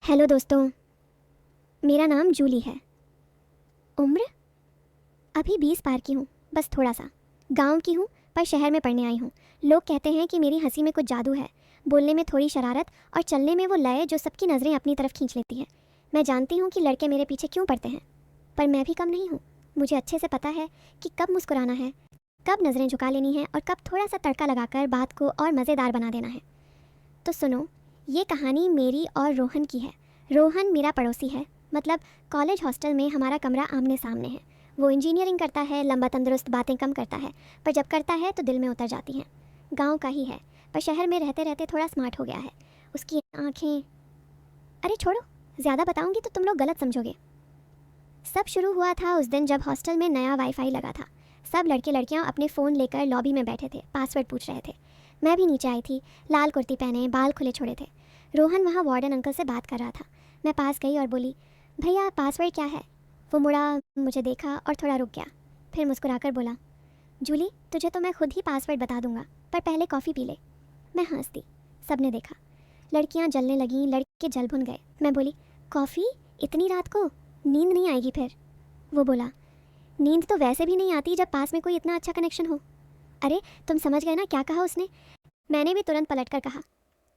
Hello दोस्तों, मेरा नाम जूली है। उम्र अभी 20 पार की हूँ, बस थोड़ा सा। गांव की हूँ पर शहर में पढ़ने आई हूँ। लोग कहते हैं कि मेरी हंसी में कुछ जादू है, बोलने में थोड़ी शरारत और चलने में वो लय जो सबकी नज़रें अपनी तरफ खींच लेती है। मैं जानती हूँ कि लड़के मेरे पीछे क्यों पड़ते हैं, पर मैं भी कम नहीं हूँ। मुझे अच्छे से पता है कि कब मुस्कुराना है, कब नज़रें झुका लेनी है और कब थोड़ा सा तड़का लगाकर बात को और मज़ेदार बना देना है। तो सुनो, ये कहानी मेरी और रोहन की है। रोहन मेरा पड़ोसी है, मतलब कॉलेज हॉस्टल में हमारा कमरा आमने सामने है। वो इंजीनियरिंग करता है, लंबा तंदुरुस्त, बातें कम करता है, पर जब करता है तो दिल में उतर जाती हैं। गांव का ही है, पर शहर में रहते रहते थोड़ा स्मार्ट हो गया है। उसकी आंखें, अरे छोड़ो, ज़्यादा बताऊंगी तो तुम लोग गलत समझोगे। सब शुरू हुआ था उस दिन जब हॉस्टल में नया वाईफाई लगा था। सब लड़के लड़कियां अपने फ़ोन लेकर लॉबी में बैठे थे, पासवर्ड पूछ रहे थे। मैं भी नीचे आई थी, लाल कुर्ती पहने, बाल खुले छोड़े थे। रोहन वहाँ वार्डन अंकल से बात कर रहा था। मैं पास गई और बोली, भैया पासवर्ड क्या है? वो मुड़ा, मुझे देखा और थोड़ा रुक गया, फिर मुस्कुराकर बोला, जूली तुझे तो मैं खुद ही पासवर्ड बता दूंगा, पर पहले कॉफ़ी पी ले। मैं हंस दी। सब ने देखा। लड़कियां जलने लगीं, लड़के जल भुन गए। मैं बोली, कॉफ़ी? इतनी रात को? नींद नहीं आएगी फिर? वो बोला, नींद तो वैसे भी नहीं आती जब पास में कोई इतना अच्छा कनेक्शन हो। अरे तुम समझ गए ना क्या कहा उसने? मैंने भी तुरंत पलट कर कहा,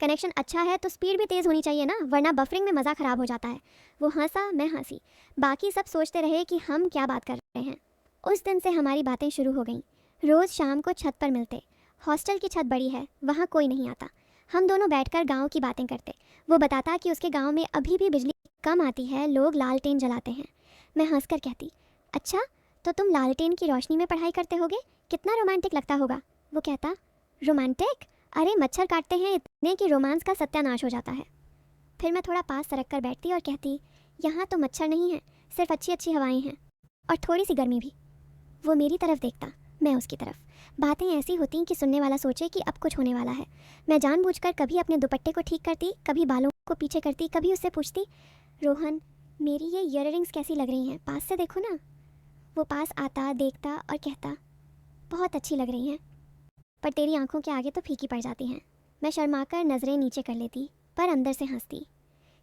कनेक्शन अच्छा है तो स्पीड भी तेज़ होनी चाहिए ना, वरना बफरिंग में मज़ा ख़राब हो जाता है। वो हंसा, मैं हंसी। बाकी सब सोचते रहे कि हम क्या बात कर रहे हैं। उस दिन से हमारी बातें शुरू हो गईं। रोज़ शाम को छत पर मिलते। हॉस्टल की छत बड़ी है, वहाँ कोई नहीं आता। हम दोनों बैठकर गांव की बातें करते। वो बताता कि उसके गांव में अभी भी बिजली कम आती है, लोग लालटेन जलाते हैं। मैं हंसकर कहती, अच्छा तो तुम लालटेन की रोशनी में पढ़ाई करते होगे, कितना रोमांटिक लगता होगा। वो कहता, रोमांटिक? अरे मच्छर काटते हैं इतने कि रोमांस का सत्यानाश हो जाता है। फिर मैं थोड़ा पास सरक कर बैठती और कहती, यहाँ तो मच्छर नहीं है, सिर्फ अच्छी अच्छी हवाएं हैं और थोड़ी सी गर्मी भी। वो मेरी तरफ देखता, मैं उसकी तरफ। बातें ऐसी होती कि सुनने वाला सोचे कि अब कुछ होने वाला है। मैं जानबूझकर कभी अपने दुपट्टे को ठीक करती, कभी बालों को पीछे करती, कभी उससे पूछती, रोहन मेरी ये ईयररिंग्स कैसी लग रही हैं, पास से देखो ना। वो पास आता, देखता और कहता, बहुत अच्छी लग रही हैं, पर तेरी आंखों के आगे तो फीकी पड़ जाती हैं। मैं शर्माकर नज़रें नीचे कर लेती, पर अंदर से हंसती,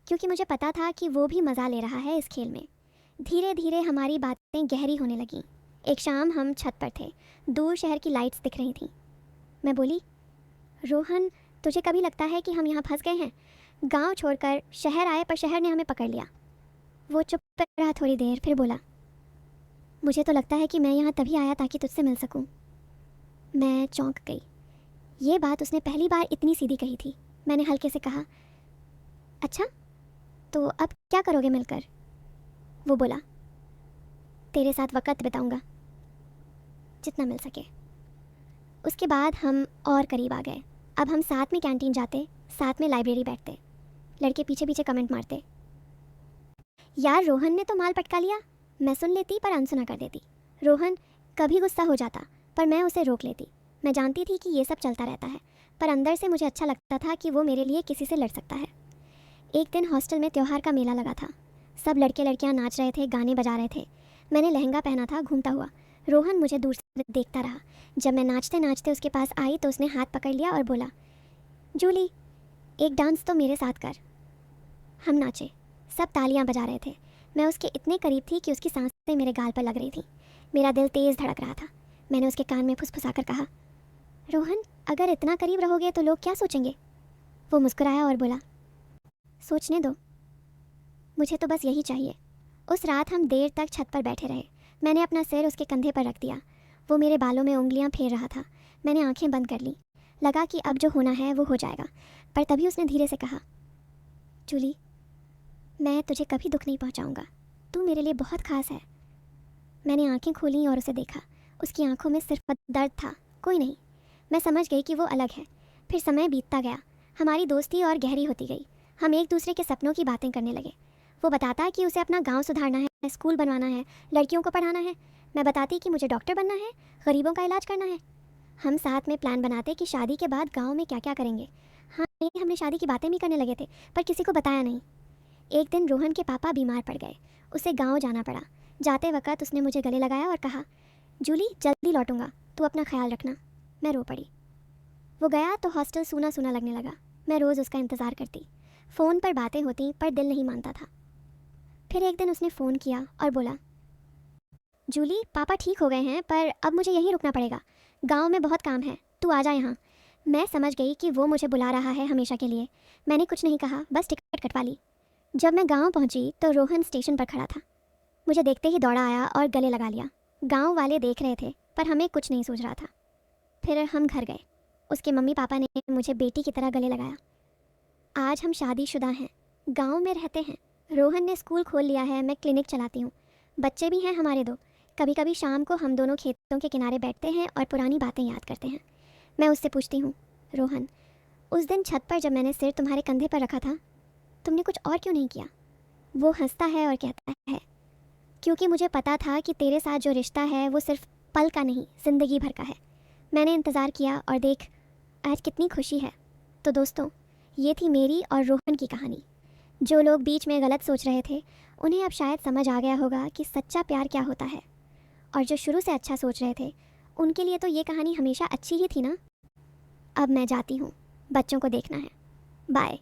क्योंकि मुझे पता था कि वो भी मज़ा ले रहा है इस खेल में। धीरे धीरे हमारी बातें गहरी होने लगीं। एक शाम हम छत पर थे, दूर शहर की लाइट्स दिख रही थीं। मैं बोली, रोहन तुझे कभी लगता है कि हम यहाँ फंस गए हैं? गांव छोड़कर शहर आए पर शहर ने हमें पकड़ लिया। वो चुप रहा थोड़ी देर, फिर बोला, मुझे तो लगता है कि मैं यहाँ तभी आया ताकि तुझसे मिल सकूँ। मैं चौंक गई। ये बात उसने पहली बार इतनी सीधी कही थी। मैंने हल्के से कहा, अच्छा तो अब क्या करोगे मिलकर? वो बोला, तेरे साथ वक़्त बिताऊंगा, जितना मिल सके। उसके बाद हम और करीब आ गए। अब हम साथ में कैंटीन जाते, साथ में लाइब्रेरी बैठते। लड़के पीछे पीछे कमेंट मारते, यार रोहन ने तो माल पटका लिया। मैं सुन लेती पर अनसुना कर देती। रोहन कभी गुस्सा हो जाता, पर मैं उसे रोक लेती। मैं जानती थी कि ये सब चलता रहता है, पर अंदर से मुझे अच्छा लगता था कि वो मेरे लिए किसी से लड़ सकता है। एक दिन हॉस्टल में त्योहार का मेला लगा था। सब लड़के लड़कियां नाच रहे थे, गाने बजा रहे थे। मैंने लहंगा पहना था, घूमता हुआ। रोहन मुझे दूर से देखता रहा। जब मैं नाचते नाचते उसके पास आई तो उसने हाथ पकड़ लिया और बोला, जूली एक डांस तो मेरे साथ कर। हम नाचे, सब तालियां बजा रहे थे। मैं उसके इतने करीब थी कि उसकी सांसें मेरे गाल पर लग रही थीं। मेरा दिल तेज़ धड़क रहा था। मैंने उसके कान में फुसफुसाकर कहा, रोहन अगर इतना करीब रहोगे तो लोग क्या सोचेंगे? वो मुस्कुराया और बोला, सोचने दो, मुझे तो बस यही चाहिए। उस रात हम देर तक छत पर बैठे रहे। मैंने अपना सिर उसके कंधे पर रख दिया। वो मेरे बालों में उंगलियां फेर रहा था। मैंने आंखें बंद कर लीं। लगा कि अब जो होना है वो हो जाएगा, पर तभी उसने धीरे से कहा, जूली मैं तुझे कभी दुख नहीं पहुंचाऊंगा, तू मेरे लिए बहुत खास है। मैंने आंखें खोलीं और उसे देखा। उसकी आंखों में सिर्फ दर्द था, कोई नहीं। मैं समझ गई कि वो अलग है। फिर समय बीतता गया, हमारी दोस्ती और गहरी होती गई। हम एक दूसरे के सपनों की बातें करने लगे। वो बताता कि उसे अपना गांव सुधारना है, स्कूल बनवाना है, लड़कियों को पढ़ाना है। मैं बताती कि मुझे डॉक्टर बनना है, गरीबों का इलाज करना है। हम साथ में प्लान बनाते कि शादी के बाद गाँव में क्या क्या करेंगे। हाँ, हमने शादी की बातें भी करने लगे थे, पर किसी को बताया नहीं। एक दिन रोहन के पापा बीमार पड़ गए। उसे गांव जाना पड़ा। जाते वक्त उसने मुझे गले लगाया और कहा, जूली जल्दी लौटूंगा, तू अपना ख्याल रखना। मैं रो पड़ी। वो गया तो हॉस्टल सूना सूना लगने लगा। मैं रोज़ उसका इंतज़ार करती। फ़ोन पर बातें होती पर दिल नहीं मानता था। फिर एक दिन उसने फ़ोन किया और बोला, जूली पापा ठीक हो गए हैं पर अब मुझे यहीं रुकना पड़ेगा, गांव में बहुत काम है, तू आ जा यहाँ। मैं समझ गई कि वो मुझे बुला रहा है हमेशा के लिए। मैंने कुछ नहीं कहा, बस टिकट कटवा ली। जब मैं गांव पहुंची तो रोहन स्टेशन पर खड़ा था। मुझे देखते ही दौड़ा आया और गले लगा लिया। गांव वाले देख रहे थे पर हमें कुछ नहीं सूझ रहा था। फिर हम घर गए। उसके मम्मी पापा ने मुझे बेटी की तरह गले लगाया। आज हम शादीशुदा हैं, गांव में रहते हैं। रोहन ने स्कूल खोल लिया है, मैं क्लिनिक चलाती हूँ। बच्चे भी हैं हमारे 2। कभी कभी शाम को हम दोनों खेतों के किनारे बैठते हैं और पुरानी बातें याद करते हैं। मैं उससे पूछती हूँ, रोहन, उस दिन छत पर जब मैंने सिर तुम्हारे कंधे पर रखा था, तुमने कुछ और क्यों नहीं किया? वो हंसता है और कहता है, क्योंकि मुझे पता था कि तेरे साथ जो रिश्ता है वो सिर्फ पल का नहीं, ज़िंदगी भर का है। मैंने इंतज़ार किया और देख, आज कितनी खुशी है। तो दोस्तों, ये थी मेरी और रोहन की कहानी। जो लोग बीच में गलत सोच रहे थे, उन्हें अब शायद समझ आ गया होगा कि सच्चा प्यार क्या होता है। और जो शुरू से अच्छा सोच रहे थे, उनके लिए तो ये कहानी हमेशा अच्छी ही थी ना। अब मैं जाती हूँ, बच्चों को देखना है। बाय।